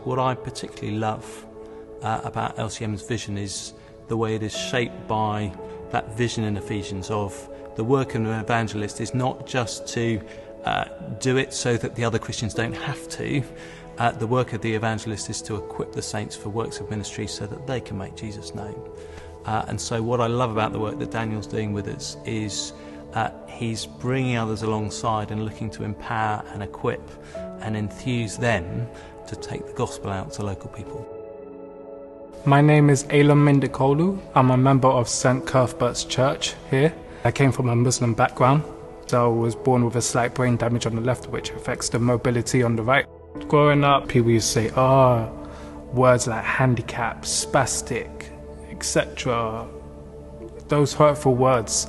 What I particularly love about LCM's vision is the way it is shaped by that vision in Ephesians of the work of an evangelist is not just to do it so that the other Christians don't have to. The work of the evangelist is to equip the saints for works of ministry so that they can make Jesus known. And so what I love about the work that Daniel's doing with us is he's bringing others alongside and looking to empower and equip and enthuse them to take the gospel out to local people. My name is Elam Mindikolu. I'm a member of St. Cuthbert's Church here. I came from a Muslim background, so I was born with a slight brain damage on the left, which affects the mobility on the right. Growing up, people used to say, words like handicap, spastic, etc. Those hurtful words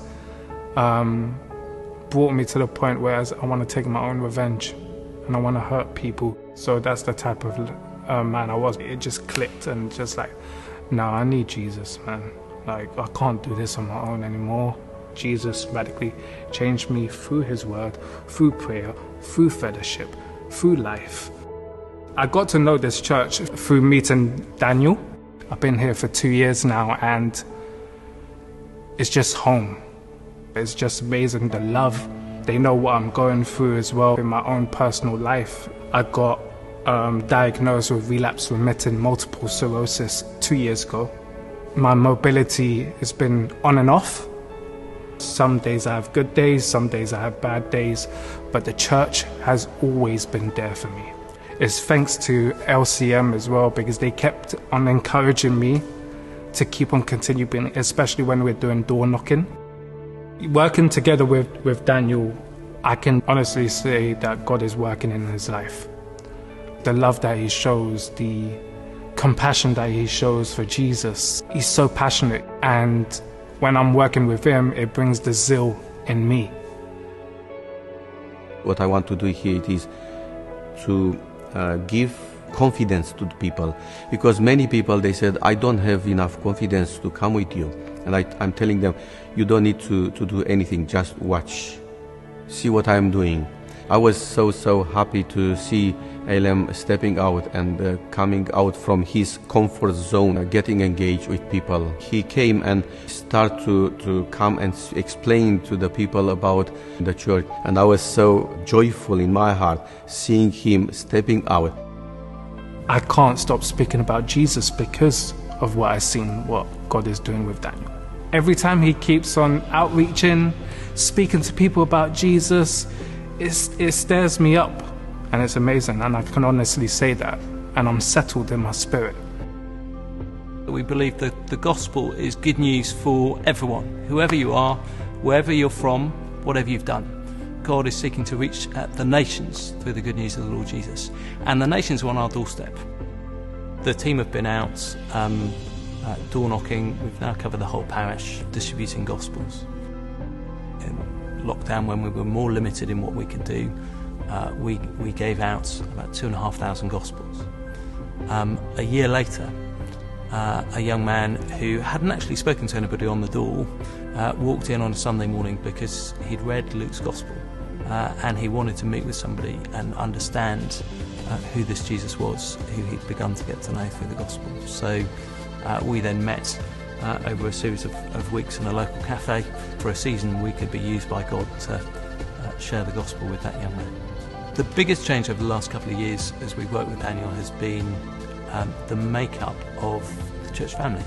brought me to the point where I want to take my own revenge and I want to hurt people. So that's the type of man I was. It just clicked and just like, no, I need Jesus, man. Like, I can't do this on my own anymore. Jesus radically changed me through his word, through prayer, through fellowship, through life. I got to know this church through meeting Daniel. I've been here for 2 years now and it's just home. It's just amazing, the love. They know what I'm going through as well in my own personal life. I got diagnosed with relapse-remitting multiple sclerosis 2 years ago. My mobility has been on and off. Some days I have good days, some days I have bad days, but the church has always been there for me. It's thanks to LCM as well, because they kept on encouraging me to keep on continuing, especially when we're doing door knocking. Working together with Daniel, I can honestly say that God is working in his life. The love that he shows, the compassion that he shows for Jesus, he's so passionate, and when I'm working with him, it brings the zeal in me. What I want to do here is to give confidence to the people, because many people, they said, I don't have enough confidence to come with you. And I'm telling them, you don't need to do anything, just watch. See what I'm doing. I was so happy to see Elam stepping out and coming out from his comfort zone, getting engaged with people. He came and started to come and explain to the people about the church. And I was so joyful in my heart seeing him stepping out. I can't stop speaking about Jesus because of what I've seen, what God is doing with Daniel. Every time he keeps on outreaching, speaking to people about Jesus, it stirs me up. And it's amazing, and I can honestly say that, and I'm settled in my spirit. We believe that the gospel is good news for everyone, whoever you are, wherever you're from, whatever you've done. God is seeking to reach the nations through the good news of the Lord Jesus. And the nations are on our doorstep. The team have been out door knocking. We've now covered the whole parish, distributing gospels. In lockdown, when we were more limited in what we could do, we gave out about 2,500 gospels. A year later, a young man who hadn't actually spoken to anybody on the door walked in on a Sunday morning because he'd read Luke's gospel and he wanted to meet with somebody and understand who this Jesus was, who he'd begun to get to know through the gospel. So we then met over a series of weeks in a local cafe. For a season we could be used by God to share the gospel with that young man. The biggest change over the last couple of years as we've worked with Daniel has been the makeup of the church family.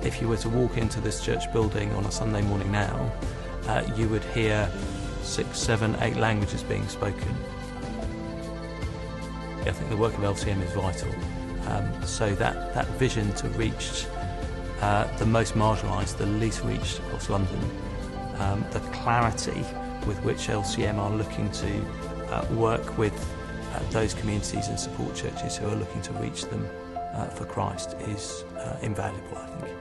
If you were to walk into this church building on a Sunday morning now, you would hear 6, 7, 8 languages being spoken. I think the work of LCM is vital. So that vision to reach the most marginalised, the least reached across London, the clarity with which LCM are looking to work with those communities and support churches who are looking to reach them for Christ is invaluable, I think.